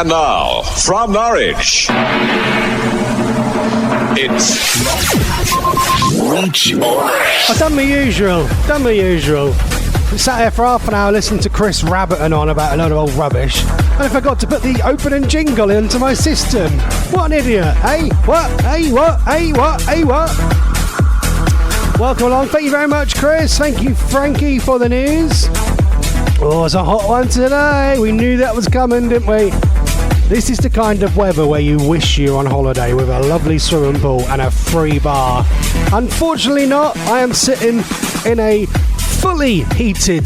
And now, from Norwich, it's Reach OnAir. I've done my usual. Sat here for half an hour listening to Chris rabbiting on about a load of old rubbish, and I forgot to put the opening jingle into my system. What an idiot. Hey, what? Hey, what? Hey, what? Hey, what? Welcome along. Thank you very much, Chris. Thank you, Frankie, for the news. Oh, it's a hot one today. We knew that was coming, didn't we? This is the kind of weather where you wish you were on holiday with a lovely swimming pool and a free bar. Unfortunately not. I am sitting in a fully heated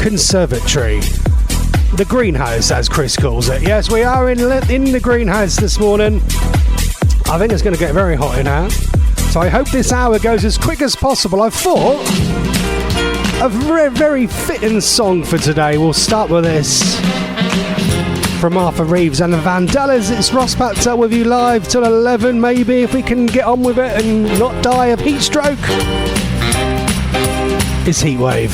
conservatory. The greenhouse, as Chris calls it. Yes, we are in the greenhouse this morning. I think it's going to get very hot in here. So I hope this hour goes as quick as possible. I thought a very, very fitting song for today. We'll start with this. From Martha Reeves and the Vandellas, it's Ross Patzelt with you live till 11, maybe, if we can get on with it and not die of heat stroke. It's Heatwave.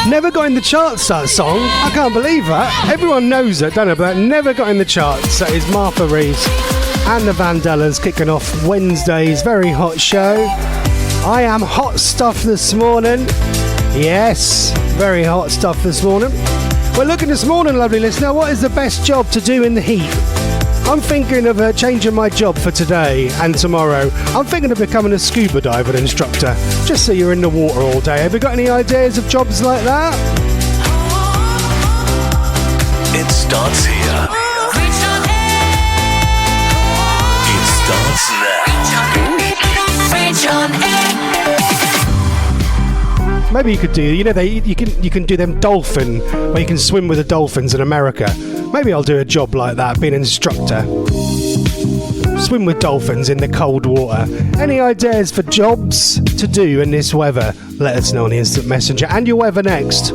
Never got in the charts, that song. I can't believe that. Everyone knows it, don't it? But never got in the charts. That is Martha Reeves and the Vandellas kicking off Wednesday's very hot show. I am hot stuff this morning. Yes, very hot stuff this morning. We're looking this morning, lovely listener. What is the best job to do in the heat? I'm thinking of changing my job for today and tomorrow. I'm thinking of becoming a scuba diver instructor, just so you're in the water all day. Have you got any ideas of jobs like that? It starts here. It starts now. Reach on air. Maybe you could do, you can do them dolphin, where you can swim with the dolphins in America. Maybe I'll do a job like that, be an instructor. Swim with dolphins in the cold water. Any ideas for jobs to do in this weather? Let us know on the Instant Messenger. And your weather next.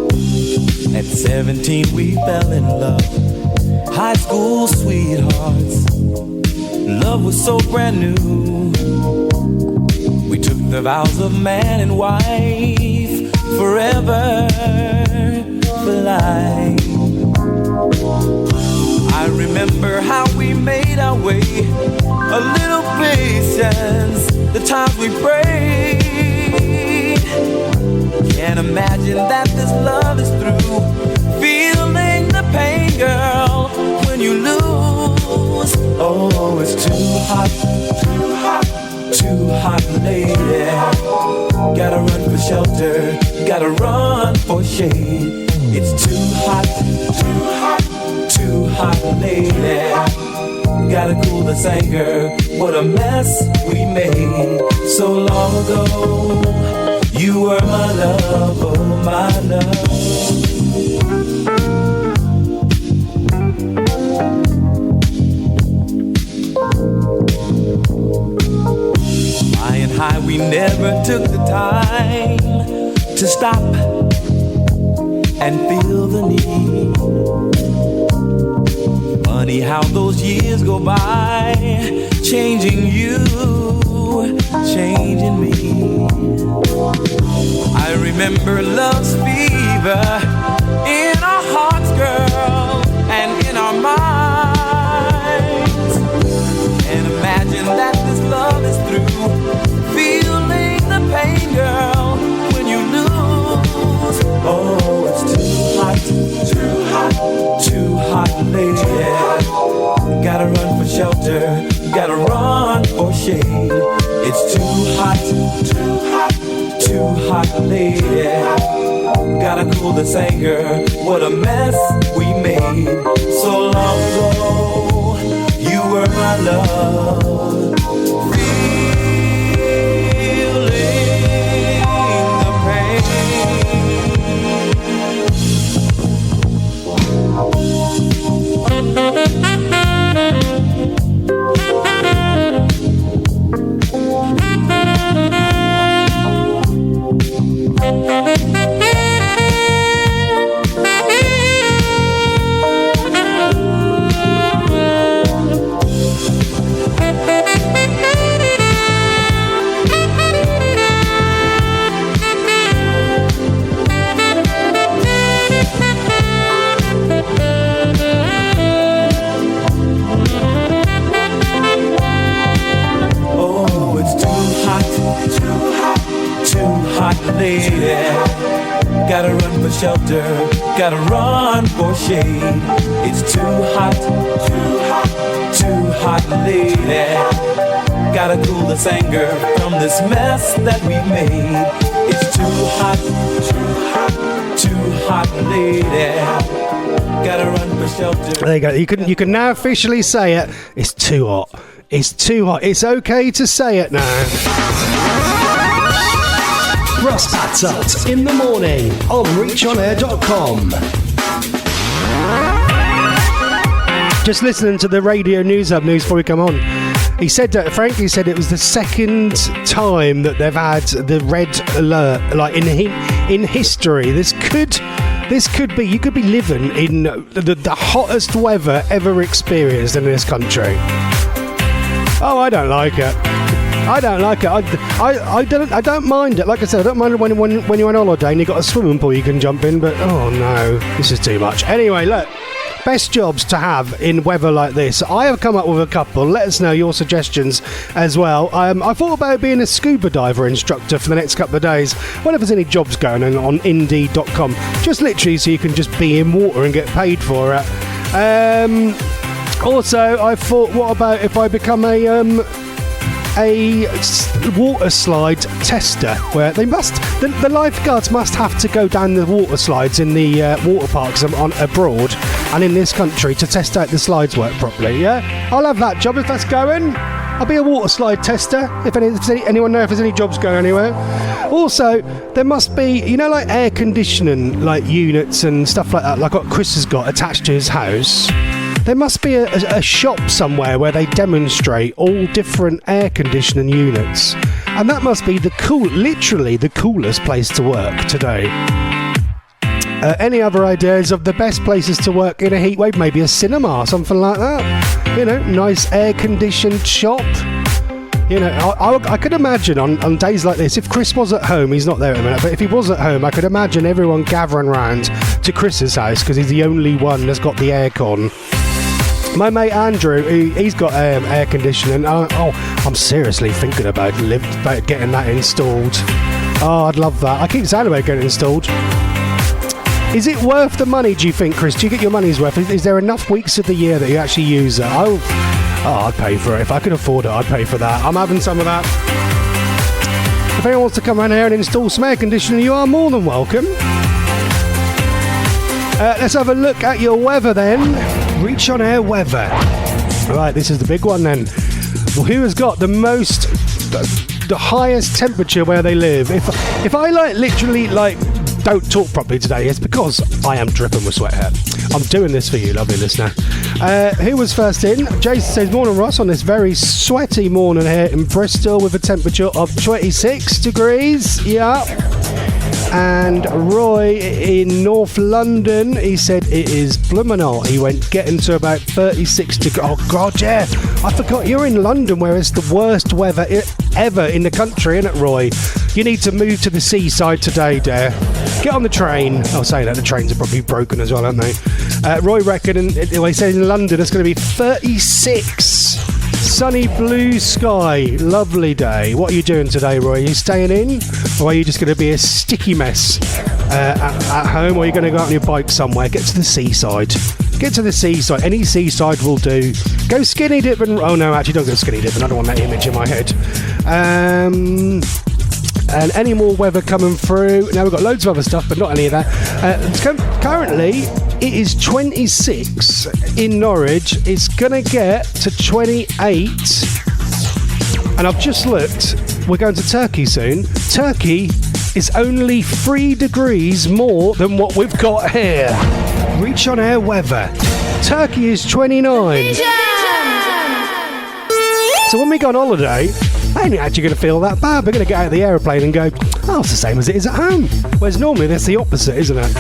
At 17 we fell in love. High school sweethearts. Love was so brand new. We took the vows of man and wife. Forever for life. I remember how we made our way. A little patience, the times we prayed. Can't imagine that this love is through. Feeling the pain, girl, lady. Gotta run for shelter, gotta run for shade. It's too hot, lady. Gotta cool this anger, what a mess we made so long ago. You were my love, oh my love. Flying high, we never took the time to stop and feel the need. Funny how those years go by, changing you, changing me. I remember love's fever in our hearts, girl, and in our minds. And imagine that this love is through, feeling the pain, girl, when you lose. Oh, it's too hot, lady. Gotta run for shelter, gotta run for shade. It's too hot, lady. Gotta cool this anger, what a mess we made so long ago. You were my love, feeling the pain. Lady, gotta run for shelter, gotta run for shade. It's too hot, lady. Gotta cool this anger from this mess that we made. It's too hot, lady. Gotta run for shelter. There you go. You can now officially say it. It's too hot. It's too hot. It's okay to say it now. Russ Patzelt in the morning on reachonair.com. Just listening to the radio news hub news before we come on. He said that Frankie said it was the second time that they've had the red alert, like in history. This could be, you could be living in the hottest weather ever experienced in this country. Oh, I don't like it. I don't mind it. Like I said, I don't mind when you're on holiday and you've got a swimming pool you can jump in, but oh no, this is too much. Anyway, look, best jobs to have in weather like this. I have come up with a couple. Let us know your suggestions as well. I thought about being a scuba diver instructor for the next couple of days. Well, if there's any jobs going on Indeed.com, just literally so you can just be in water and get paid for it. Also, I thought, what about if I become a water slide tester, where the lifeguards must have to go down the water slides in the water parks abroad and in this country to test out the slides work properly. Yeah, I'll have that job if that's going. I'll be a water slide tester if anyone knows if there's any jobs going anywhere. Also, there must be, like air conditioning units and stuff like that, like what Chris has got attached to his house. There must be a shop somewhere where they demonstrate all different air conditioning units. And that must be literally the coolest place to work today. Any other ideas of the best places to work in a heat wave? Maybe a cinema, something like that. Nice air conditioned shop. I could imagine on days like this, if Chris was at home, he's not there at the minute, but if he was at home, I could imagine everyone gathering round to Chris's house because he's the only one that's got the aircon. My mate Andrew, he's got air conditioning. I'm seriously thinking about getting that installed. Oh, I'd love that. I keep saying about getting it installed. Is it worth the money, do you think, Chris? Do you get your money's worth? Is there enough weeks of the year that you actually use it? I'd pay for it. If I could afford it, I'd pay for that. I'm having some of that. If anyone wants to come around here and install some air conditioning, you are more than welcome. Let's have a look at your weather then. Reach on Air weather. Right, this is the big one then. Well, who has got the highest temperature where they live? If I literally don't talk properly today, it's because I am dripping with sweat here. I'm doing this for you, lovely listener. Who was first in? Jason says, morning Ross, on this very sweaty morning here in Bristol with a temperature of 26 degrees. Yeah. And Roy in North London, he said it is Blumenau. He went getting to about 36 degrees. Oh God, yeah. I forgot you're in London where it's the worst weather ever in the country, isn't it, Roy? You need to move to the seaside today, dear. Get on the train. I'll say that the trains are probably broken as well, aren't they? Roy reckoned, he said in London it's going to be 36. Sunny blue sky, lovely day. What are you doing today, Roy? Are you staying in, or are you just going to be a sticky mess at home, or are you going to go out on your bike somewhere? Get to the seaside. Get to the seaside. Any seaside will do. Go skinny dipping. Oh no, actually don't go skinny dipping. I don't want that image in my head. And any more weather coming through. Now we've got loads of other stuff, but not any of that. Currently, it is 26 in Norwich. It's going to get to 28. And I've just looked. We're going to Turkey soon. Turkey is only 3 degrees more than what we've got here. Reach on Air weather. Turkey is 29. So when we go on holiday, I ain't actually going to feel that bad. We're going to get out of the aeroplane and go, oh, it's the same as it is at home. Whereas normally that's the opposite, isn't it?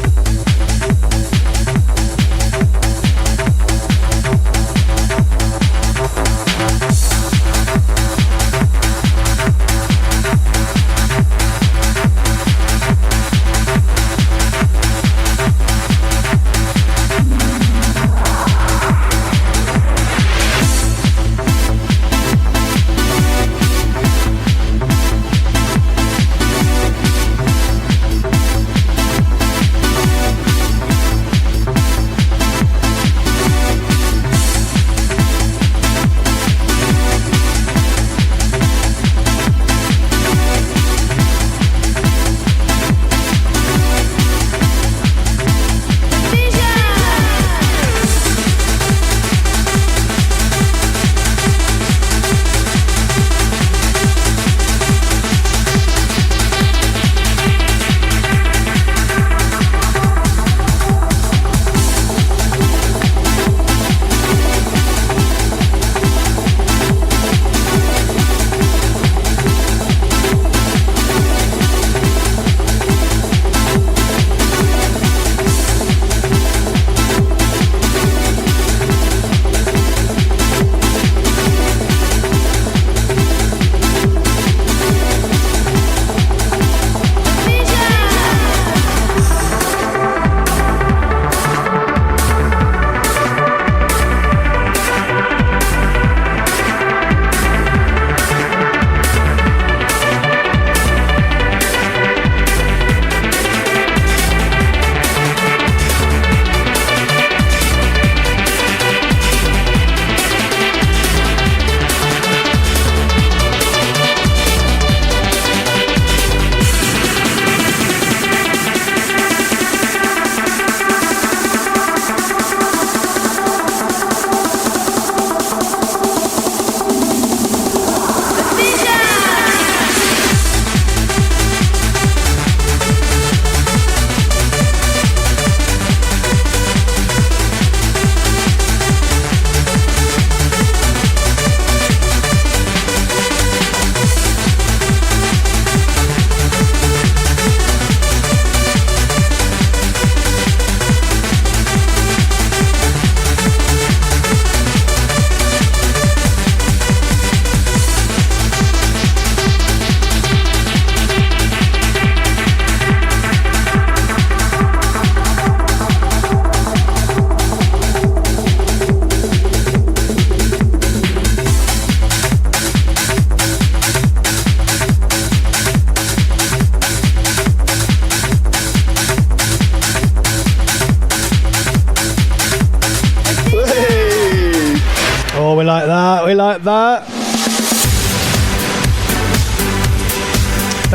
We like that. We like that.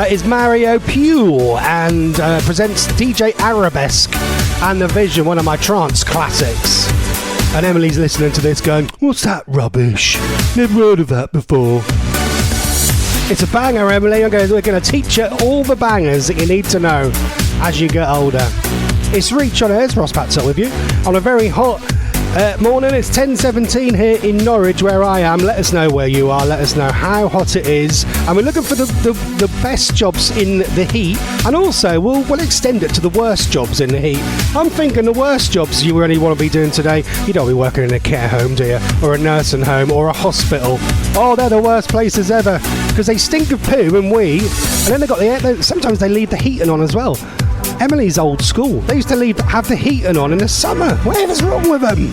That is Mario Pule and presents DJ Arabesque and The Vision, one of my trance classics. And Emily's listening to this going, what's that rubbish? Never heard of that before. It's a banger, Emily. We're going to teach you all the bangers that you need to know as you get older. It's Reach on Air. It's Ross Patzelt with you on a very hot morning. It's 10:17 here in Norwich, where I am. Let us know where you are. Let us know how hot it is. And we're looking for the best jobs in the heat. And also, we'll extend it to the worst jobs in the heat. I'm thinking the worst jobs you really want to be doing today. You don't be working in a care home, do you? Or a nursing home, or a hospital. Oh, they're the worst places ever. Because they stink of poo and wee. And then they've got the air. Sometimes they leave the heating on as well. Emily's old school. They used to have the heating on in the summer. Whatever's wrong with them?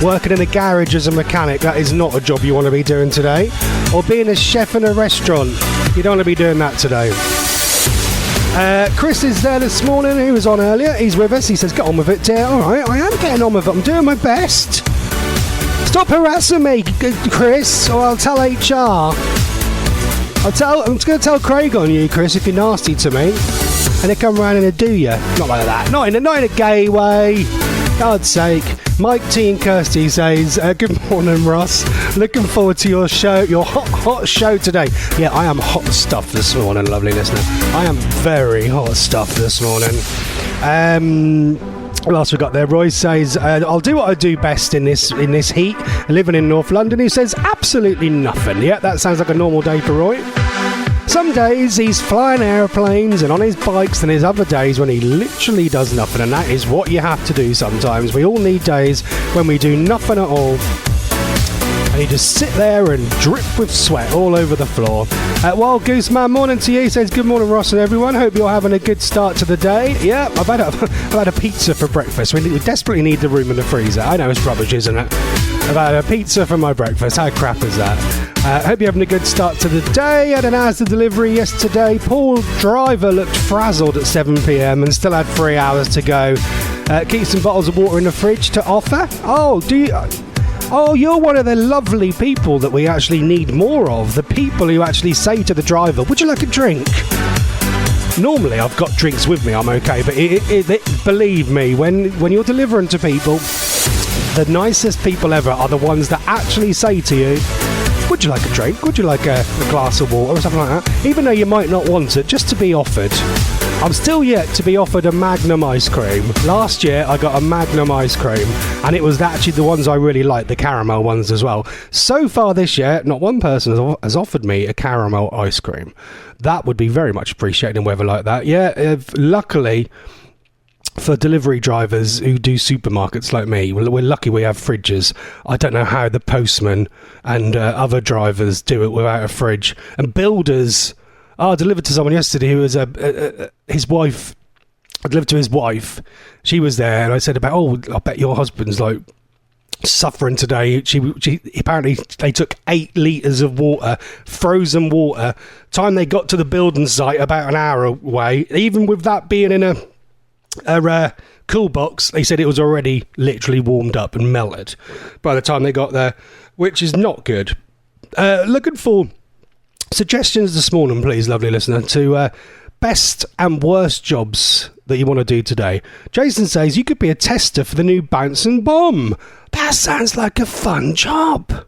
Working in a garage as a mechanic, that is not a job you want to be doing today. Or being a chef in a restaurant. You don't want to be doing that today. Chris is there this morning. He was on earlier. He's with us. He says, get on with it, dear. All right, I am getting on with it. I'm doing my best. Stop harassing me, Chris, or I'll tell HR. I'm just going to tell Craig on you, Chris, if you're nasty to me. And they come round and do you. Not like that. Not in a gay way. God's sake. Mike T and Kirsty says, good morning, Ross. Looking forward to your show, your hot show today. Yeah, I am hot stuff this morning, lovely listener. I am very hot stuff this morning. What else we got there? Roy says, I'll do what I do best in this heat. Living in North London, he says, absolutely nothing. Yeah, that sounds like a normal day for Roy. Some days he's flying airplanes and on his bikes, and there's other days when he literally does nothing, and that is what you have to do sometimes. We all need days when we do nothing at all. And you just sit there and drip with sweat all over the floor. Wild Goose Man, morning to you. He says, good morning, Ross and everyone. Hope you're having a good start to the day. Yeah, I've had a pizza for breakfast. We desperately need the room in the freezer. I know it's rubbish, isn't it? I've had a pizza for my breakfast. How crap is that? Hope you're having a good start to the day. Had an hour's delivery yesterday. Paul Driver looked frazzled at 7 p.m. and still had 3 hours to go. Keep some bottles of water in the fridge to offer. Oh, do you... Oh, you're one of the lovely people that we actually need more of. The people who actually say to the driver, would you like a drink? Normally, I've got drinks with me, I'm okay. But believe me, when you're delivering to people, the nicest people ever are the ones that actually say to you, would you like a drink? Would you like a glass of water or something like that? Even though you might not want it, just to be offered. I'm still yet to be offered a Magnum ice cream. Last year I got a Magnum ice cream, and it was actually the ones I really liked, the caramel ones as well. So far this year, not one person has offered me a caramel ice cream. That would be very much appreciated in weather like that. Yeah, luckily for delivery drivers who do supermarkets like me, we're lucky we have fridges. I don't know how the postman and other drivers do it without a fridge. And builders... I delivered to someone yesterday who was his wife. I delivered to his wife. She was there, and I said about, I bet your husband's like suffering today. She apparently they took 8 litres of water, frozen water. Time they got to the building site, about an hour away. Even with that being in a cool box, they said it was already literally warmed up and melted by the time they got there, which is not good. Looking for suggestions this morning, please, lovely listener, to best and worst jobs that you want to do today. Jason says you could be a tester for the new bouncing bomb. That sounds like a fun job.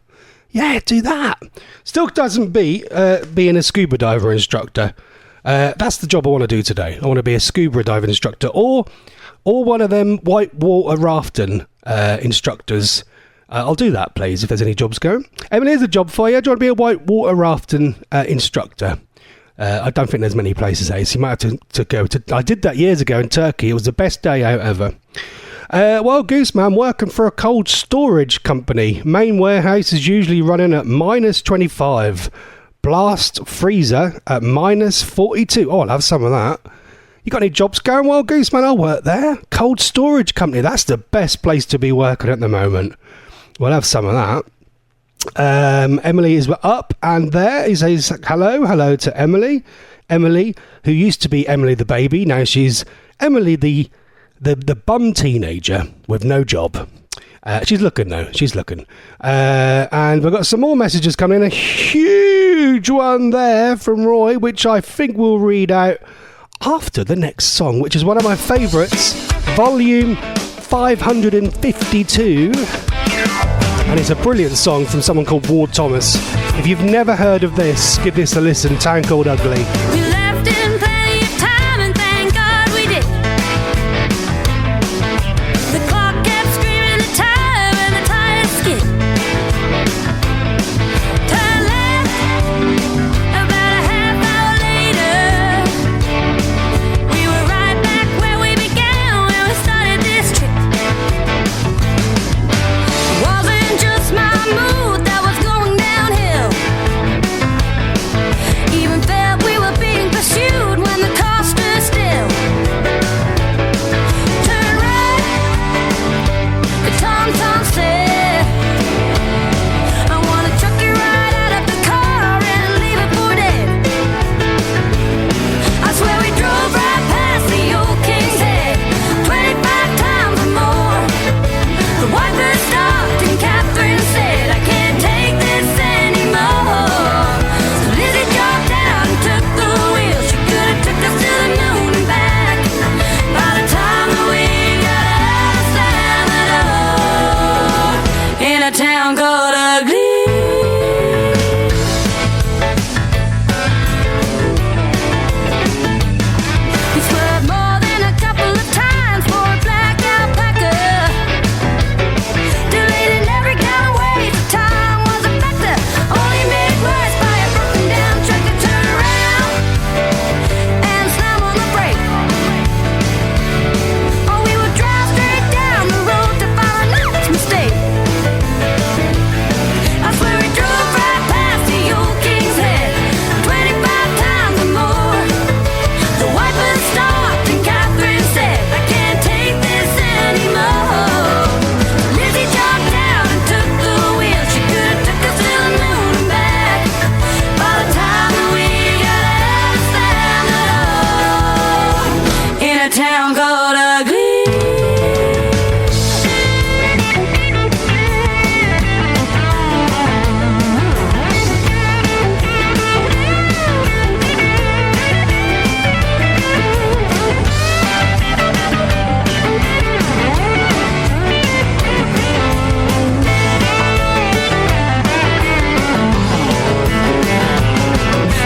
Yeah, do that. Still doesn't beat being a scuba diver instructor. That's the job I want to do today. I want to be a scuba diving instructor, or one of them white water rafting instructors. I'll do that, please, if there's any jobs going. Emily, here's a job for you. Do you want to be a white water rafting instructor? I don't think there's many places, so you might have to go to... I did that years ago in Turkey. It was the best day out ever. Well, Gooseman, working for a cold storage company. Main warehouse is usually running at -25. Blast freezer at -42. Oh, I'll have some of that. You got any jobs going? Well, Gooseman, I'll work there. Cold storage company. That's the best place to be working at the moment. We'll have some of that. Emily is up and there. He says hello to Emily. Emily, who used to be Emily the baby, now she's Emily the bum teenager with no job. She's looking, though. She's looking. And we've got some more messages coming in. A huge one there from Roy, which I think we'll read out after the next song, which is one of my favourites, volume 552. And it's a brilliant song from someone called Ward Thomas. If you've never heard of this, give this a listen. Town Called Ugly. We left in plenty of time, and thank God we did. The clock kept screaming the time, and the tires skid. Turn left, about a half hour later. We were right back where we began when we started this trip. It wasn't just my mood that was going downhill. Even felt we were being pursued when the car stood still. Turn right, the tom-tom said, I wanna chuck you right out of the car and leave it for dead. I swear we drove right past the old King's Head 25 times or more. The wiper stopped and Catherine said, I can't take this anymore. So Lizzie dropped down and took the wheel. She could have took us to the moon and back. By the time that we got out of Salvador, in a town called Ugly. We swerved more than a couple of times for a black alpaca. Delayed in every kind of way, the time was a factor. Only made worse by a broken down truck that turned around and slammed on the brake. Oh, we would drive straight down the road to find our next mistake. I swear we drove right past the old King's Head 25 times or more. The wiper stopped and Catherine said, I can't take this anymore. Lizzie dropped down and took the wheel. She could have took us to the moon and back. By the time that we got out of Salvador, in a town called Ugly.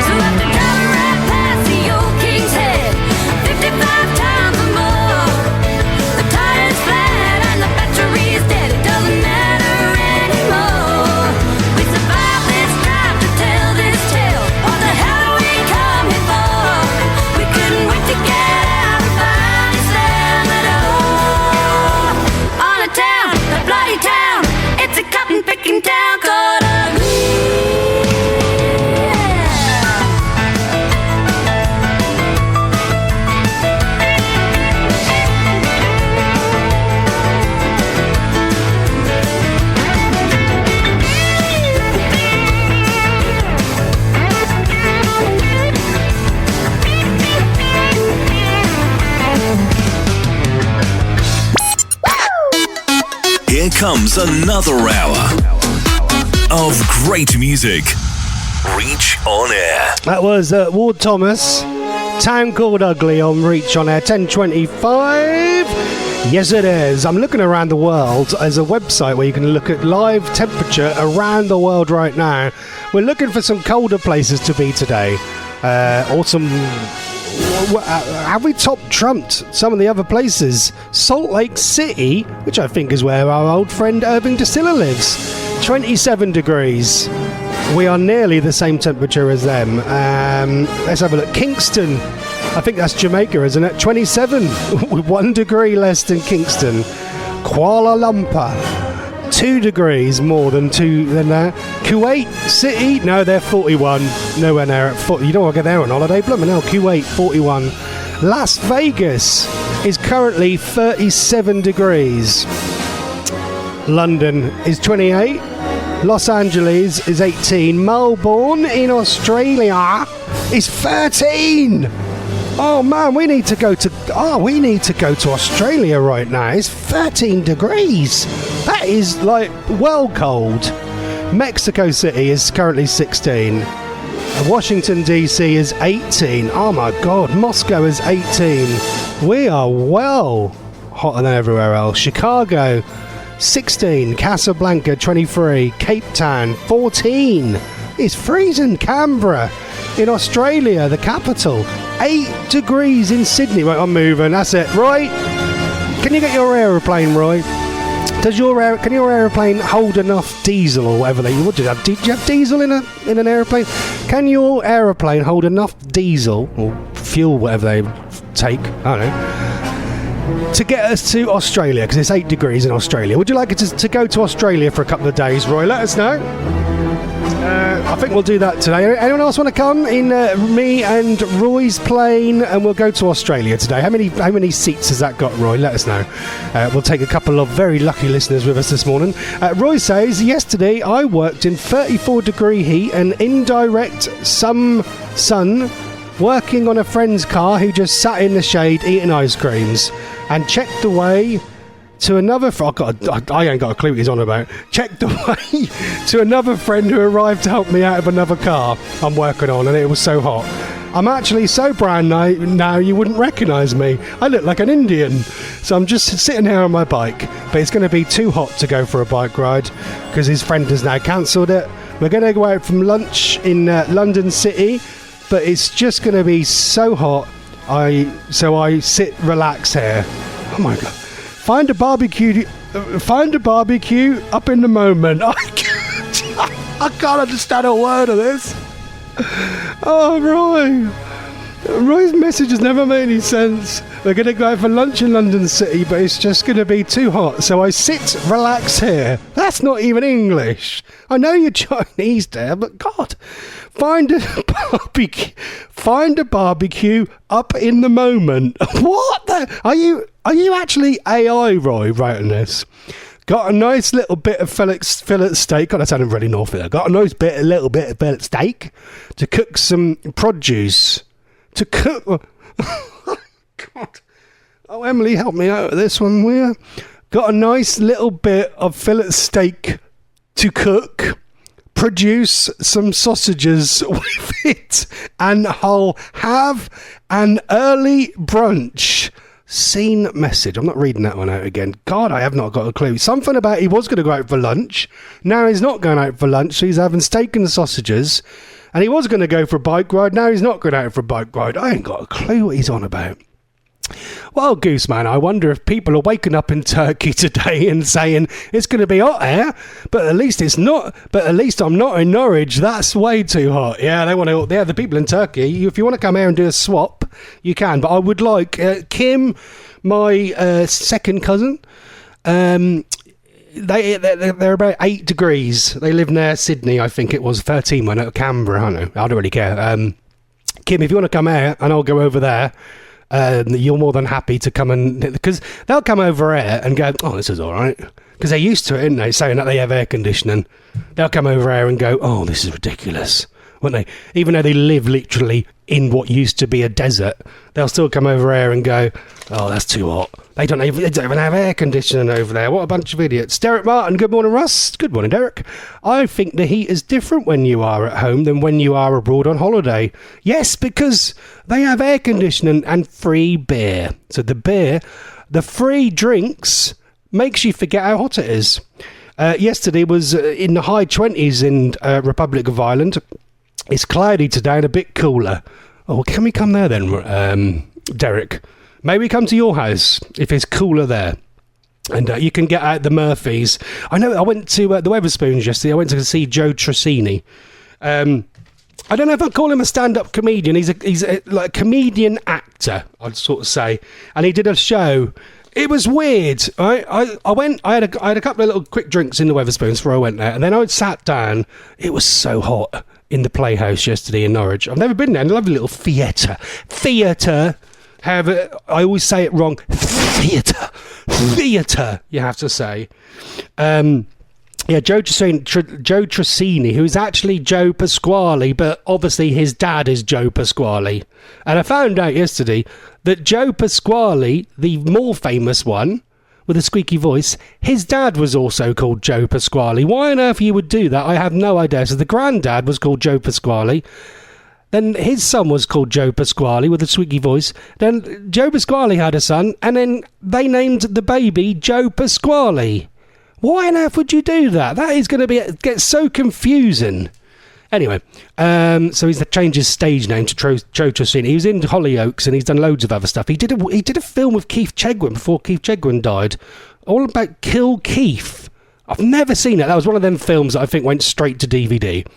So after driving right past the old King's Head 55 times or more, the tire's flat and the battery's dead. It doesn't matter anymore. We survived this drive to tell this tale. What the hell are we come here for? We couldn't wait to get out and finally Salvador. On a town, a bloody town. It's a cotton picking town called Ugly. Here comes another hour of great music. Reach on Air. That was Ward Thomas, Town Called Ugly on Reach on Air, 10:25. Yes, it is. I'm looking around the world. There's a website where you can look at live temperature around the world right now. We're looking for some colder places to be today. Or some... have we trumped some of the other places? Salt Lake City, which I think is where our old friend Irving Distiller lives, 27 degrees. We are nearly the same temperature as them. Let's have a look. Kingston, I think that's Jamaica, isn't it? 27, with 1 degree less than Kingston. Kuala Lumpur, 2 degrees more than that. Kuwait City, no, they're 41. Nowhere near at 40. You don't want to go there on holiday, blooming hell. Kuwait, 41. Las Vegas is currently 37 degrees. London is 28. Los Angeles is 18. Melbourne in Australia is 13. Oh man, we need to go to Australia right now. It's 13 degrees. That is like well cold. Mexico City is currently 16. Washington DC is 18. Oh my god, Moscow is 18. We are well hotter than everywhere else. Chicago 16, Casablanca 23, Cape Town 14. It's freezing. Canberra in Australia, the capital, 8 degrees in Sydney. Right, I'm moving. That's it. Roy, can you get your aeroplane, Roy? Can your aeroplane hold enough diesel or whatever what do you have? Do you have diesel in an aeroplane? Can your aeroplane hold enough diesel or fuel, whatever they take? I don't know. To get us to Australia, because it's 8 degrees in Australia. Would you like to go to Australia for a couple of days, Roy? Let us know. I think we'll do that today. Anyone else want to come in me and Roy's plane, and we'll go to Australia today? How many seats has that got, Roy? Let us know. We'll take a couple of very lucky listeners with us this morning. Roy says, yesterday I worked in 34 degree heat and indirect sun working on a friend's car who just sat in the shade eating ice creams, and checked the way to another I ain't got a clue what he's on about. Checked the way to another friend who arrived to help me out of another car I'm working on, and it was so hot. I'm actually so brown now you wouldn't recognise me. I look like an Indian. So I'm just sitting here on my bike, but it's going to be too hot to go for a bike ride because his friend has now cancelled it. We're going to go out from lunch in London City, but it's just going to be so hot. So I sit relax here. Oh my god. Find a barbecue up in the moment. I can't understand a word of this. Oh, Roy's message has never made any sense. We're going to go out for lunch in London City, but it's just going to be too hot. So I sit, relax here. That's not even English. I know you're Chinese there, but God, find a barbecue up in the moment. What the? Are you actually AI, Roy, writing this? Got a nice little bit of fillet steak. God, that sounded really naughty there. Got a nice little bit of fillet steak to cook some produce. To cook. God. Oh, Emily, help me out with this one, will you? Got a nice little bit of fillet steak to cook. Produce some sausages with it, and I'll have an early brunch. Seen message. I'm not reading that one out again. God, I have not got a clue. Something about he was going to go out for lunch. Now he's not going out for lunch, so he's having steak and sausages. And he was going to go for a bike ride. Now he's not going out for a bike ride. I ain't got a clue what he's on about. Well, Gooseman, I wonder if people are waking up in Turkey today and saying it's going to be hot here, but at least it's not. But at least I'm not in Norwich. That's way too hot. Yeah, they want to. Yeah, the people in Turkey. If you want to come here and do a swap, you can. But I would like Kim, my second cousin. They're about 8 degrees. They live near Sydney. I think it was 13 when at Canberra. I don't know. I don't really care. Kim, if you want to come here and I'll go over there. You're more than happy to come and... Because they'll come over here and go, oh, this is all right. Because they're used to it, aren't they? Saying that they have air conditioning. They'll come over here and go, oh, this is ridiculous. Won't they? Even though they live literally in what used to be a desert, they'll still come over here and go, oh, that's too hot. They don't even have air conditioning over there. What a bunch of idiots. Derek Martin, good morning, Russ. Good morning, Derek. I think the heat is different when you are at home than when you are abroad on holiday. Yes, because they have air conditioning and free beer. So the free drinks makes you forget how hot it is. Yesterday was in the high 20s in Republic of Ireland. It's cloudy today and a bit cooler. Oh, can we come there then, Derek? Maybe come to your house if it's cooler there. And you can get out the Murphys. I know I went to the Weatherspoons yesterday. I went to see Joe Tracini. I don't know if I'd call him a stand-up comedian. He's a like comedian actor, I'd sort of say. And he did a show. It was weird. Right? I had a couple of little quick drinks in the Weatherspoons before I went there. And then I sat down. It was so hot in the Playhouse yesterday in Norwich. I've never been there. A lovely little theatre. However, I always say it wrong. Theatre, you have to say. Yeah, Joe Tracini, who's actually Joe Pasquale, but obviously his dad is Joe Pasquale. And I found out yesterday that Joe Pasquale, the more famous one, with a squeaky voice, his dad was also called Joe Pasquale. Why on earth you would do that, I have no idea. So the granddad was called Joe Pasquale. Then his son was called Joe Pasquale with a squeaky voice. Then Joe Pasquale had a son, and then they named the baby Joe Pasquale. Why on earth would you do that? That is going to get so confusing. Anyway, so he's changed his stage name to Joe Tracini. He was in Hollyoaks and he's done loads of other stuff. He did a film with Keith Chegwin before Keith Chegwin died, all about Kill Keith. I've never seen it. That was one of them films that I think went straight to DVD.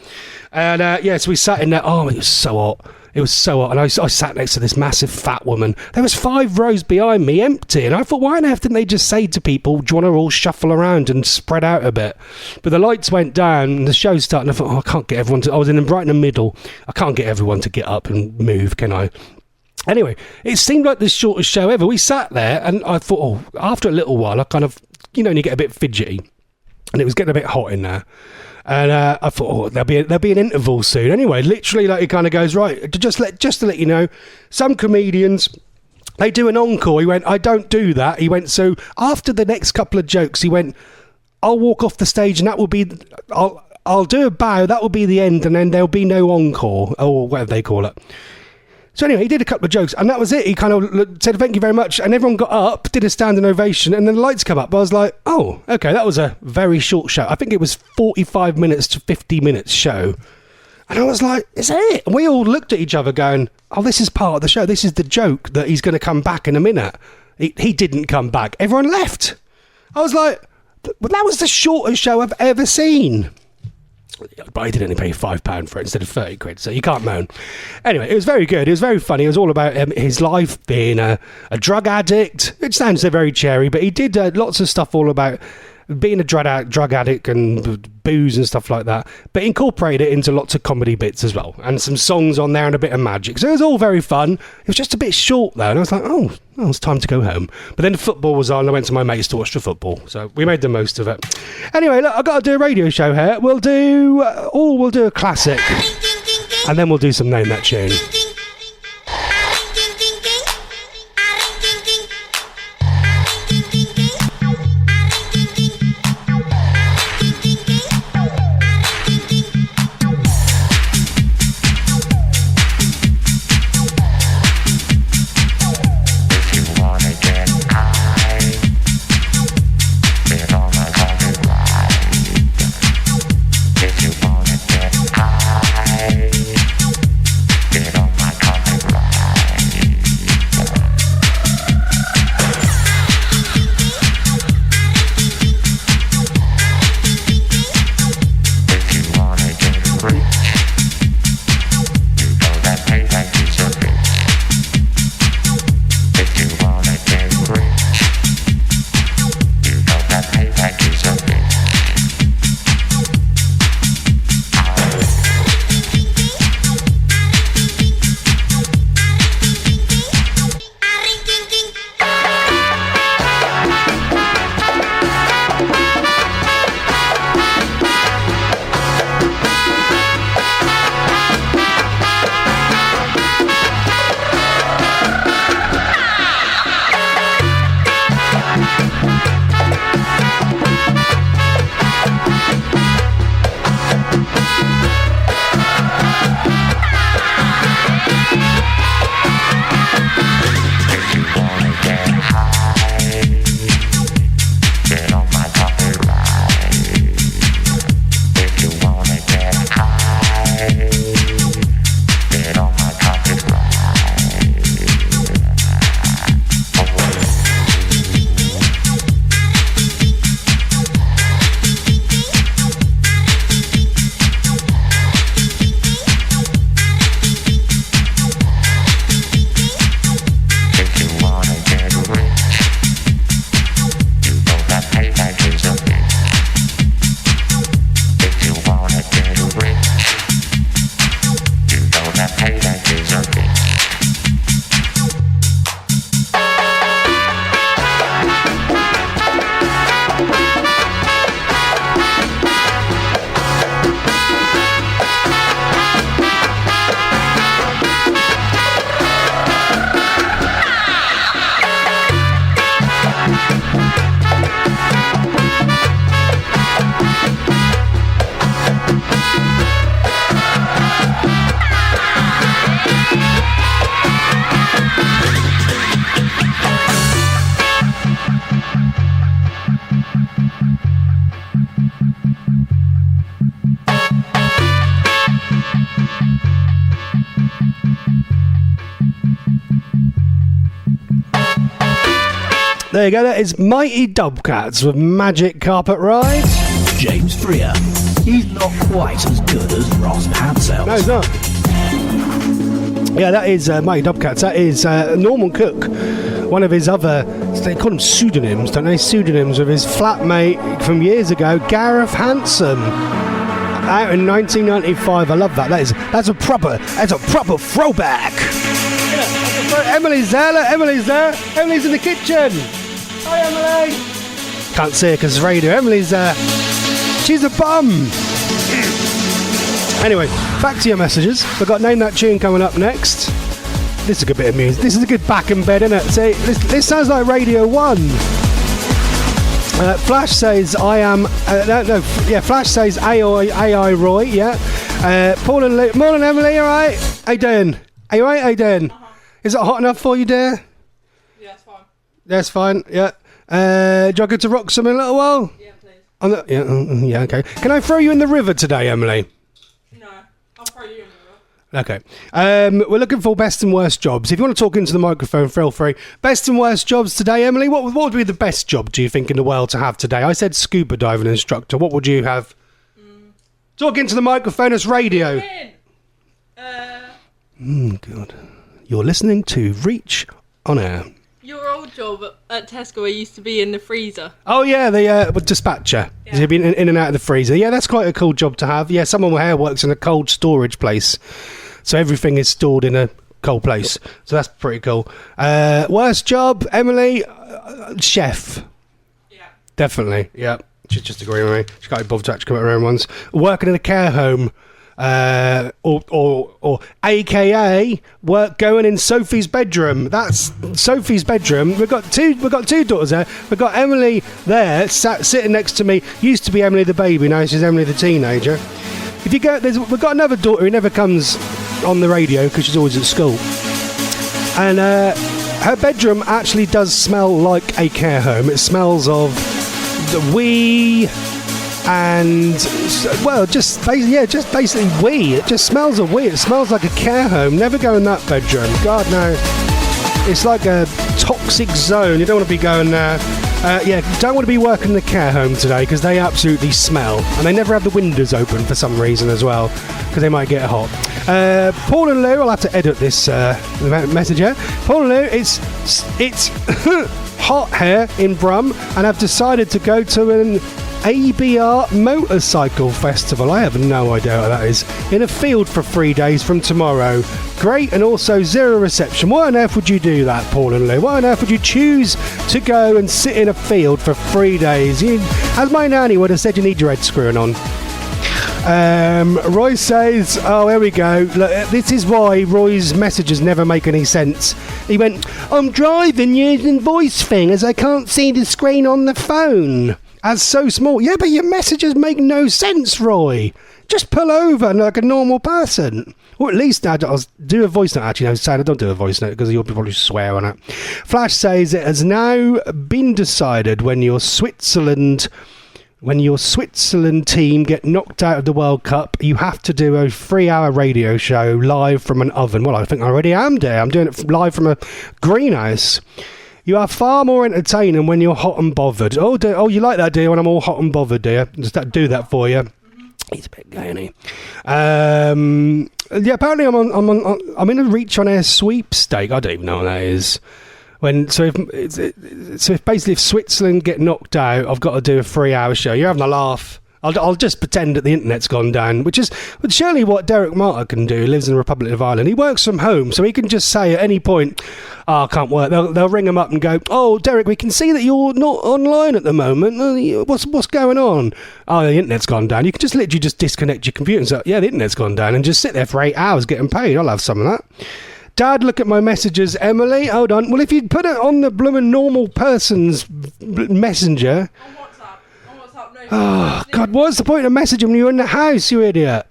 And so we sat in there. Oh, it was so hot. It was so hot. And I sat next to this massive fat woman. There was 5 rows behind me, empty. And I thought, why on earth didn't they just say to people, do you want to all shuffle around and spread out a bit? But the lights went down and the show started. And I thought, I can't get everyone to... I was right in the middle. I can't get everyone to get up and move, can I? Anyway, it seemed like the shortest show ever. We sat there and I thought, after a little while, I kind of, you get a bit fidgety. And it was getting a bit hot in there. And I thought, there'll be an interval soon. Anyway, literally, like, it kind of goes, right, just to let you know, some comedians, they do an encore. He went, I don't do that. He went, so after the next couple of jokes, he went, I'll walk off the stage and that will be, I'll do a bow, that will be the end, and then there'll be no encore, or whatever they call it. So anyway, he did a couple of jokes, and that was it. He kind of said, thank you very much, and everyone got up, did a standing ovation, and then the lights come up. I was like, oh, okay, that was a very short show. I think it was 45 minutes to 50 minutes show. And I was like, is that it? And we all looked at each other going, oh, this is part of the show. This is the joke that he's going to come back in a minute. He didn't come back. Everyone left. I was like, well, that was the shortest show I've ever seen. But I did only pay £5 for it instead of 30 quid, so you can't moan. Anyway, it was very good. It was very funny. It was all about his life being a drug addict. It sounds so very cherry, but he did lots of stuff all about being a drug addict and booze and stuff like that, but incorporated it into lots of comedy bits as well, and some songs on there and a bit of magic. So it was all very fun. It was just a bit short though, and I was like, oh, it's time to go home. But then the football was on. I went to my mates to watch the football, so we made the most of it. Anyway, look, I've got to do a radio show here. We'll do a classic, and then we'll do some Name That Tune. Get on There you go. That is Mighty Dubcats with Magic Carpet Ride. James Freer. He's not quite as good as Ross Patzelt. No, he's not. Yeah, that is Mighty Dubcats. That is Norman Cook. One of his other, they call them pseudonyms, don't they? Pseudonyms of his flatmate from years ago, Gareth Hanson. Out in 1995. I love that. That's a proper throwback. Yeah, Emily's there. Look, Emily's there. Emily's in the kitchen. Hi, Emily. Can't see her because it's radio. Emily's there. She's a bum. Anyway, back to your messages. We've got Name That Tune coming up next. This is a good bit of music. This is a good back in bed, isn't it? See, this sounds like Radio 1. Flash says I am. Flash says AI Roy. Yeah. Paul and Luke. Morning, Emily. All right? How you doing? Are you all right? How you doing? Is it hot enough for you, dear? Yeah, it's fine. That's fine. Yeah. Do you want to go to Wroxham in a little while? Yeah, please. Yeah. Okay. Can I throw you in the river today, Emily? No, I'll throw you in the river. Okay. We're looking for best and worst jobs. If you want to talk into the microphone, feel free. Best and worst jobs today, Emily. What would be the best job, do you think, in the world to have today? I said scuba diving instructor. What would you have? Talk into the microphone. It's radio. God. You're listening to Reach on Air. Your old job at Tesco, I used to be in the freezer. Oh, yeah, the dispatcher. Yeah. You've been in and out of the freezer. Yeah, that's quite a cool job to have. Yeah, someone with hair works in a cold storage place. So everything is stored in a cold place. So that's pretty cool. Worst job, Emily? Chef. Yeah. Definitely, yeah. She's just agreeing with me. She can't be bothered to actually come up with her own ones. Working in a care home. Or AKA going in Sophie's bedroom. That's Sophie's bedroom. We've got two daughters there. We've got Emily there, sitting next to me. Used to be Emily the baby, now she's Emily the teenager. If you go, we've got another daughter who never comes on the radio because she's always at school, and her bedroom actually does smell like a care home. It smells of the wee. And well, just basically wee. It just smells of wee. It smells like a care home. Never go in that bedroom. God no, it's like a toxic zone. You don't want to be going there. Don't want to be working in the care home today because they absolutely smell, and they never have the windows open for some reason as well because they might get hot. Paul and Lou, I'll have to edit this message here. Paul and Lou, it's hot here in Brum, and I've decided to go to an ABR motorcycle festival. I have no idea what that is. In a field for 3 days from tomorrow. Great, and also zero reception. Why on earth would you do that, Paul and Lou? Why on earth would you choose to go and sit in a field for 3 days? As my nanny would have said, you need your head screwing on. Roy says, oh, here we go. Look, this is why Roy's messages never make any sense. He went, I'm driving using voice thing as I can't see the screen on the phone. As so small. Yeah, but your messages make no sense, Roy. Just pull over like a normal person. Or at least I'll do a voice note. Actually, no, Santa, don't do a voice note because you'll probably swear on it. Flash says it has now been decided when your Switzerland team get knocked out of the World Cup, you have to do a 3-hour radio show live from an oven. Well, I think I already am there. I'm doing it live from a greenhouse. You are far more entertaining when you're hot and bothered. Oh, you like that, dear? When I'm all hot and bothered, dear? Just do that for you. He's a bit gay, isn't he? Yeah, apparently I'm in a Reach on Air sweepstake. I don't even know what that is. If Switzerland get knocked out, I've got to do a 3-hour show. You're having a laugh. I'll just pretend that the internet's gone down, which is surely what Derek Martyr can do. He lives in the Republic of Ireland. He works from home, so he can just say at any point, I can't work. They'll ring him up and go, oh, Derek, we can see that you're not online at the moment. What's going on? Oh, the internet's gone down. You can just literally just disconnect your computer and say, yeah, the internet's gone down, and just sit there for 8 hours getting paid. I'll have some of that. Dad, look at my messages. Emily, hold on. Well, if you'd put it on the blooming normal person's messenger... Oh, God, what's the point of messaging when you're in the house, you idiot?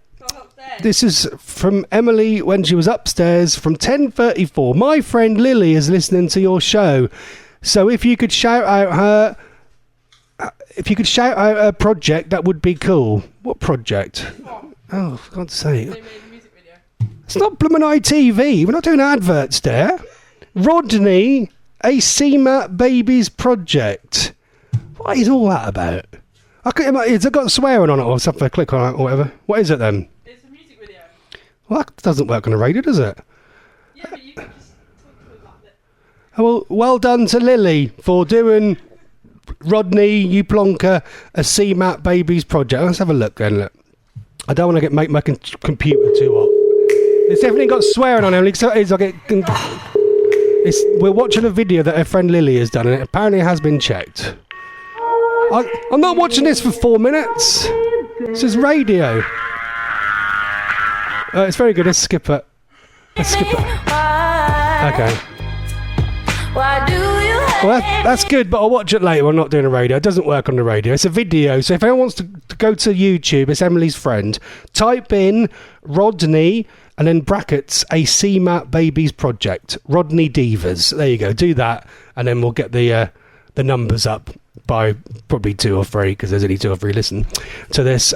This is from Emily when she was upstairs from 10:34. My friend Lily is listening to your show. So if you could shout out her project, that would be cool. What project? Oh, for God's sake. They made a music video. It's not blooming ITV. We're not doing adverts there. Rodney A SEMA Babies Project. What is all that about? Has it got swearing on it or something? Click on it or whatever. What is it then? It's a music video. Well, that doesn't work on the radio, does it? Yeah, but you can just talk to it like that. Oh, well done to Lily for doing Rodney, you plonker, a CMAP Babies Project. Let's have a look then. Look. I don't want to make my computer too hot. It's definitely got swearing on it. We're watching a video that her friend Lily has done, and it apparently has been checked. I'm not watching this for 4 minutes. This is radio. It's very good. Let's skip it. Okay. Well, that's good, but I'll watch it later. I'm not doing a radio. It doesn't work on the radio. It's a video. So if anyone wants to go to YouTube, it's Emily's friend. Type in Rodney and then brackets a CMAP Babies Project. Rodney Divas. There you go. Do that, and then we'll get the numbers up by probably 2 or 3 because there's only 2 or 3 listen to this.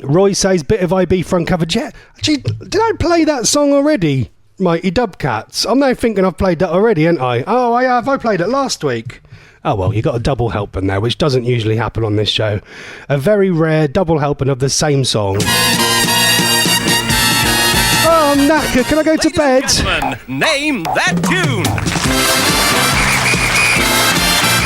Roy says bit of IB front cover. Actually, did I play that song already? Mighty Dubcats. I'm now thinking I've played that already, haven't I? Oh, I have. I played it last week. Oh, well, you got a double helping there, which doesn't usually happen on this show. A very rare double helping of the same song. Oh, I'm knackered. Can I go to bed? Name that tune.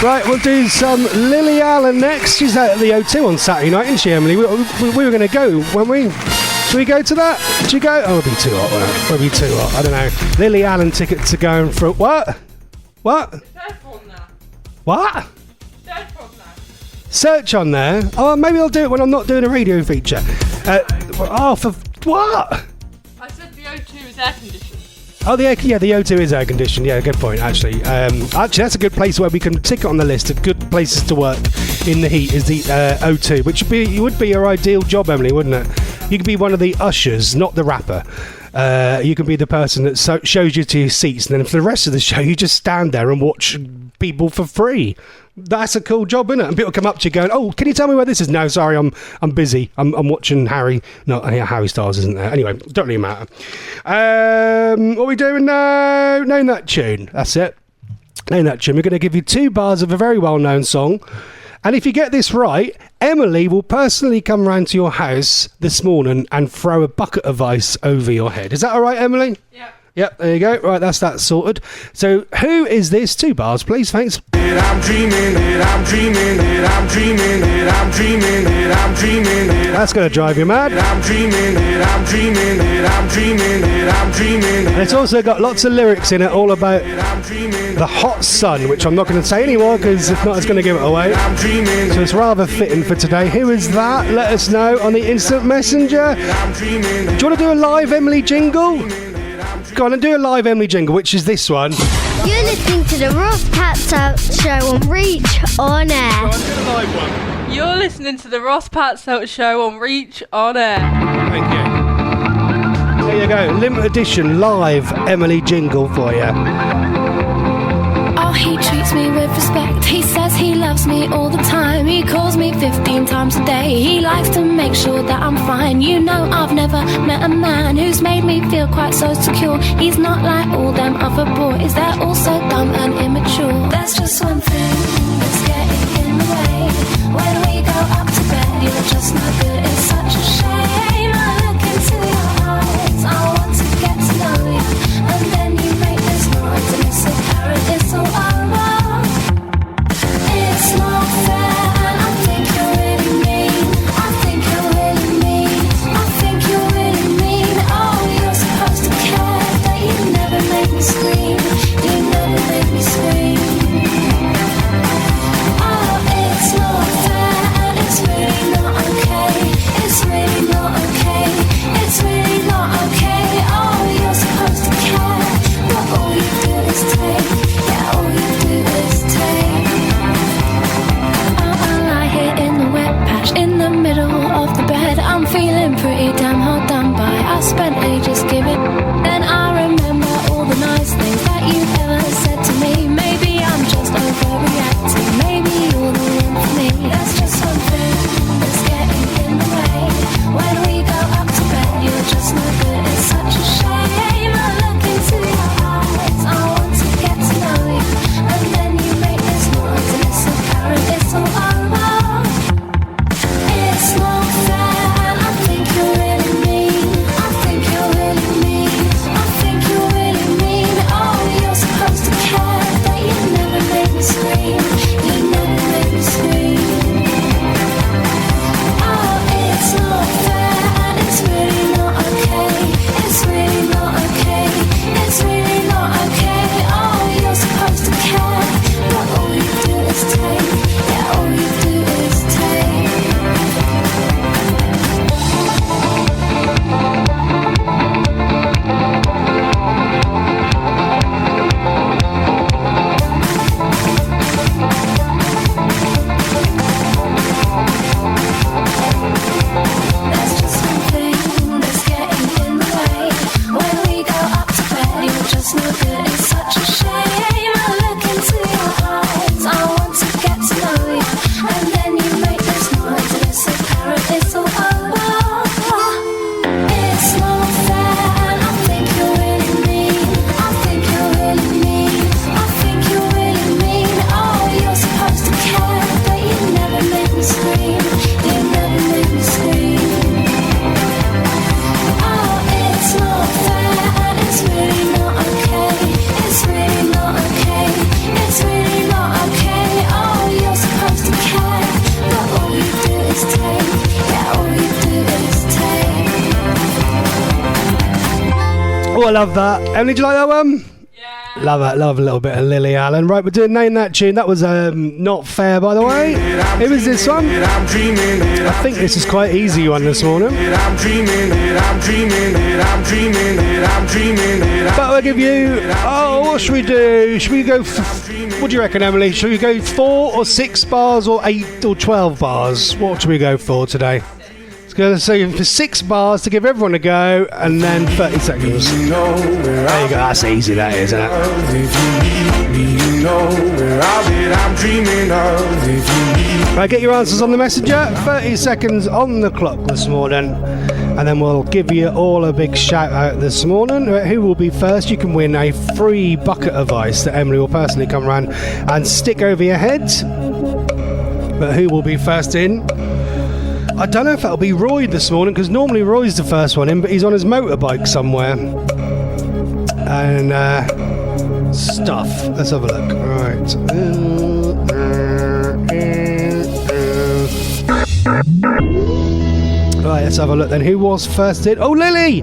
Right, we'll do some Lily Allen next. She's out at the O2 on Saturday night, isn't she, Emily? We were going to go, weren't we? Should we go to that? Should you go? Oh, it'll be too hot, won't it? It'll be too hot. I don't know. Lily Allen tickets are going for... What? What? What? Search on there. Oh, maybe I'll do it when I'm not doing a radio feature. For... What? I said the O2 is air conditioned. Oh, the O2 is air conditioned. Yeah, good point, actually. Actually, that's a good place where we can tick it on the list of good places to work in the heat is the O2, which would be your ideal job, Emily, wouldn't it? You could be one of the ushers, not the rapper. You can be the person that shows you to your seats, and then for the rest of the show, you just stand there and watch people for free. That's a cool job, isn't it? And people come up to you going, "Oh, can you tell me where this is?" No, sorry, I'm busy. I'm watching Harry. No, Harry Styles isn't there. Anyway, don't really matter. What are we doing now? Name that tune. That's it. Name that tune. We're going to give you 2 bars of a very well-known song. And if you get this right, Emily will personally come round to your house this morning and throw a bucket of ice over your head. Is that all right, Emily? Yeah. Yep, there you go. Right, that's that sorted. So, who is this? 2 bars, please. Thanks. I'm dreaming, I'm dreaming, I'm dreaming, I'm dreaming, I'm dreaming. That's going to drive you mad. I'm dreaming, I'm dreaming, I'm dreaming, I'm dreaming. And it's also got lots of lyrics in it all about the hot sun, which I'm not going to say anymore because if not, it's going to give it away. So it's rather fitting for today. Who is that? Let us know on the instant messenger. Do you want to do a live Emily jingle? Go on and do a live Emily jingle, which is this one. You're listening to the Ross Patzelt Show on Reach On Air. You're listening to the Ross Patzelt Show on Reach On Air. Thank you. There you go, limited edition live Emily jingle for you. Oh, he treats me with respect. He says he loves me all the time. He calls me 15 times a day. He likes to make sure that I'm fine. You know, I've never met a man who's made me feel quite so secure. He's not like all them other boys. They're all so dumb and immature. There's just one thing that's getting in the way. When we go up to bed, you're just not good. It's such a shame. I look into your eyes. I want to get to know you. And then you make this noise and it's apparent it's all over. It's not fair and I think you're really mean. I think you're really mean. I think you're really mean. Oh, you're supposed to care, but you never make me scream. You never make me scream. Oh, it's not fair and it's really not okay. It's really not okay. It's really not okay. Oh, you're supposed to care, but all you do is take. Yeah, all you do is take. I lie here in the wet patch in the middle of the bed. I'm feeling pretty damn hard done by. I spent ages giving. Then I remember all the nice things that you've ever said to me. Maybe I'm just overreacting. Maybe you're the one for me. There's just something that's getting in the way. When we go up to bed, you're just no good. It's such a shame. I look into your eyes. I want to get to know I love that. Emily, do you like that one? Yeah. Love it. Love a little bit of Lily Allen. Right, we're doing Name That Tune. That was not fair, by the way. It was this one. I think this is quite easy one this morning. But we'll give you... Oh, what should we do? Should we go... What do you reckon, Emily? Should we go 4 or 6 bars or 8 or 12 bars? What should we go for today? It's going to say for 6 bars to give everyone a go, and then 30 seconds. There you go. That's easy, that is, isn't it? Right, get your answers on the messenger. 30 seconds on the clock this morning, and then we'll give you all a big shout out this morning. Who will be first? You can win a free bucket of ice that Emily will personally come around and stick over your head. But who will be first in? I don't know if that'll be Roy this morning, because normally Roy's the first one in, but he's on his motorbike somewhere. And stuff. Let's have a look. Right. Right, let's have a look then. Who was first in? Oh, Lily!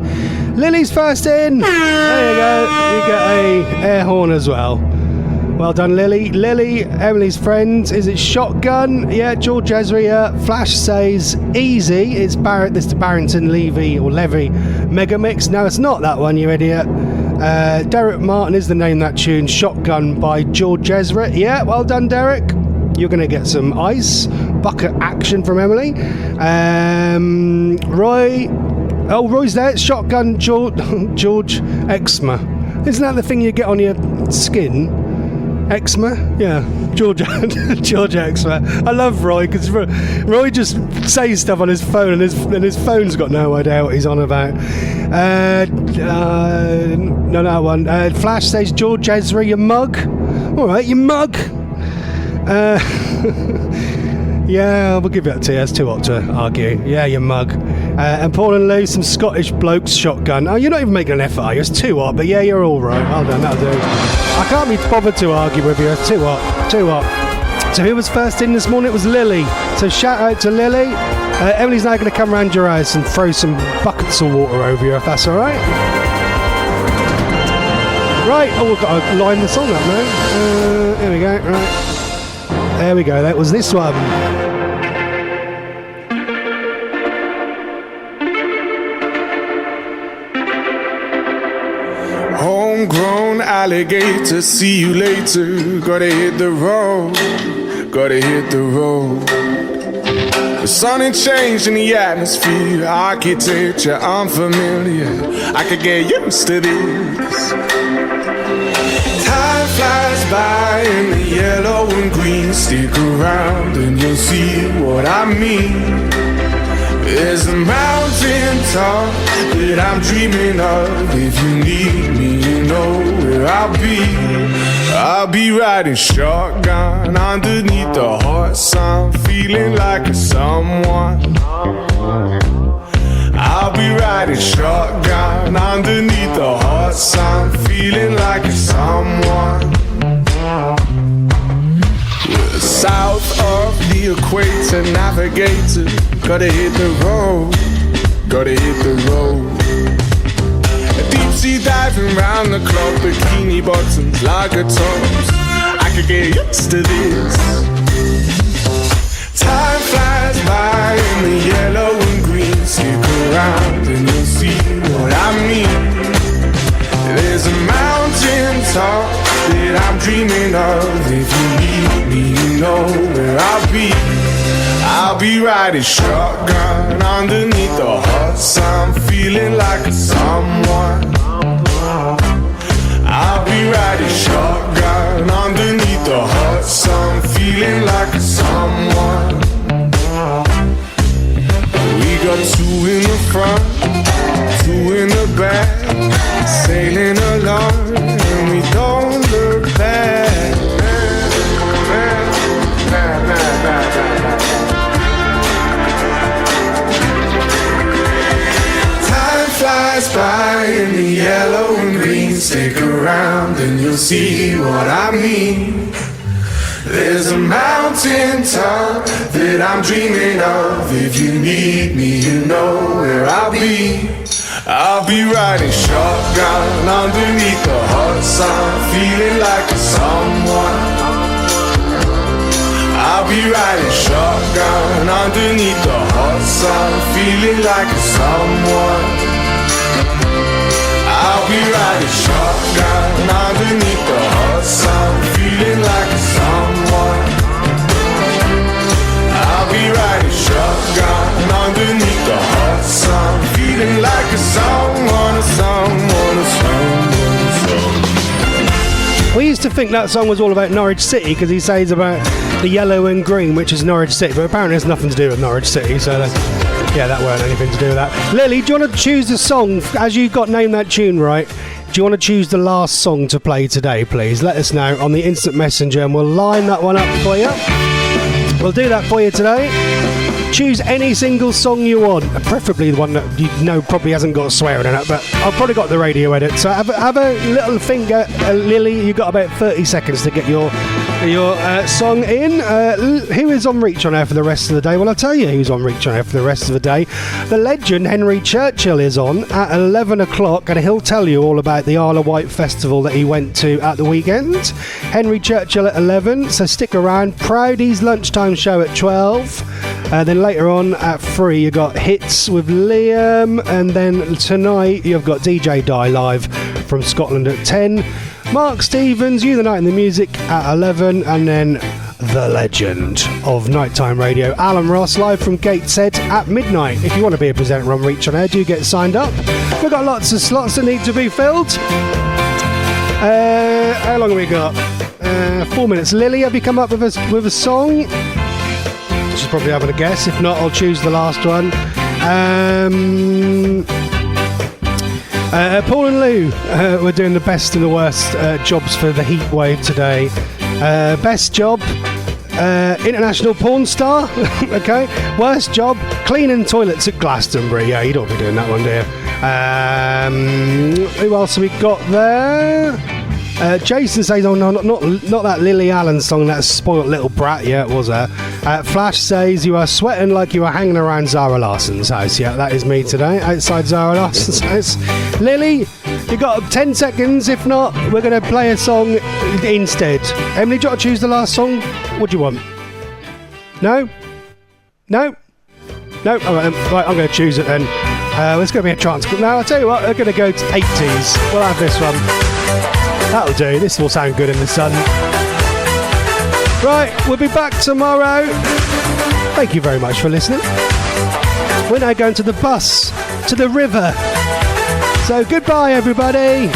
Lily's first in! There you go. You get a air horn as well. Well done, Lily. Lily, Emily's friend. Is it Shotgun? Yeah, George Ezra. Yeah. Flash says easy. It's Barrett. This is the Barrington Levy Mega Mix. No, it's not that one, you idiot. Derek Martin is the Name That Tune. Shotgun by George Ezra. Yeah, well done, Derek. You're going to get some ice bucket action from Emily. Roy. Oh, Roy's there. It's Shotgun George Eczema. Isn't that the thing you get on your skin? Eczema? Yeah, George Eczema. I love Roy, because Roy just says stuff on his phone, and his phone's got no idea what he's on about. No one. Flash says George Ezra, you mug. All right, you mug. Yeah, we'll give that to you. It's too hot to argue. Yeah, you mug. And Paul and Lou, some Scottish blokes, Shotgun. Oh, you're not even making an effort, are you? It's too hot, but yeah, you're all right. Well done, that'll do. I can't be bothered to argue with you. It's too hot. Too hot. So who was first in this morning? It was Lily. So shout out to Lily. Emily's now going to come round your house and throw some buckets of water over you, if that's all right. Right. Oh, we've got to line the song up now. Here we go. Right. There we go. That was this one. Homegrown alligator, see you later. Gotta hit the road, gotta hit the road. The sun ain't changed in the atmosphere, architecture unfamiliar. I could get used to this. Time flies by in the yellow and green. Stick around and you'll see what I mean. There's a mountain top that I'm dreaming of. If you need me, you know where I'll be. I'll be riding shotgun underneath the hot sun, feeling like a someone. I'll be riding shotgun underneath the hot sun, feeling like a someone. South of the equator, navigator. Gotta hit the road, gotta hit the road. Deep sea diving round the clock, bikini bottoms, lager tops. I could get used to this. Time flies by in the yellow and green. Stick around and you'll see what I mean. There's a mountain top that I'm dreaming of. If you need me, you know where I'll be. I'll be riding shotgun underneath the hot sun, feeling like a someone. I'll be riding shotgun underneath the hot sun, feeling like a someone. We got 2 in the front, 2 in the back, sailing along and we don't look back. Time flies by in the yellow and green. Stick around and you'll see what I mean. There's a mountain top that I'm dreaming of. If you need me, you know where I'll be. I'll be riding shotgun underneath the hot sun, feeling like a someone. I'll be riding shotgun underneath the hot sun, feeling like a someone. I'll be riding shotgun underneath the hot sun, feeling like a someone. I'll be riding shotgun underneath the hot sun, feeling like a someone, a someone, a someone, a someone. We used to think that song was all about Norwich City because he says about the yellow and green, which is Norwich City, but apparently it's nothing to do with Norwich City, so yeah, that weren't anything to do with that. Lily, do you want to choose the song, as you got named that tune right, do you want to choose the last song to play today, please? Let us know on the instant messenger and we'll line that one up for you. We'll do that for you today. Choose any single song you want, preferably the one that you know probably hasn't got swearing in it, but I've probably got the radio edit, so have a little finger, Lily. You've got about 30 seconds to get your song in. Who is on Reach On Air for the rest of the day? Well, I'll tell you who's on Reach On Air for the rest of the day. The legend Henry Churchill is on at 11 o'clock, and he'll tell you all about the Isle of Wight festival that he went to at the weekend. Henry Churchill at 11, so stick around. Proudy's lunchtime show at 12. Then later on at 3 you got Hits with Liam, and then tonight you've got DJ Die live from Scotland at 10. Mark Stevens, You the Night and the Music at 11, and then the legend of nighttime radio, Alan Ross, live from Gateshead at midnight. If you want to be a presenter on Reach On Air, do get signed up. We've got lots of slots that need to be filled. How long have we got? 4 minutes. Lily, have you come up with a song? She's probably having a guess. If not, I'll choose the last one. Paul and Lou, we're doing the best and the worst jobs for the heat wave today. Best job, international porn star. Okay. Worst job, cleaning toilets at Glastonbury. Yeah, you don't be doing that one, do you? Who else have we got there? Jason says, oh no, not that Lily Allen song, that spoilt little brat. Yeah, it was her. Flash says, you are sweating like you are hanging around Zara Larson's house. Yeah, that is me today, outside Zara Larson's house. Lily, you got 10 seconds. If not, we're going to play a song instead. Emily, do you want to choose the last song? What do you want? No? No? No? All right, I'm going to choose it then. It's going to be a trance. Now, I'll tell you what, we're going to go to 80s. We'll have this one. That'll do. This will sound good in the sun. Right, we'll be back tomorrow. Thank you very much for listening. We're now going to the bus, to the river. So goodbye, everybody.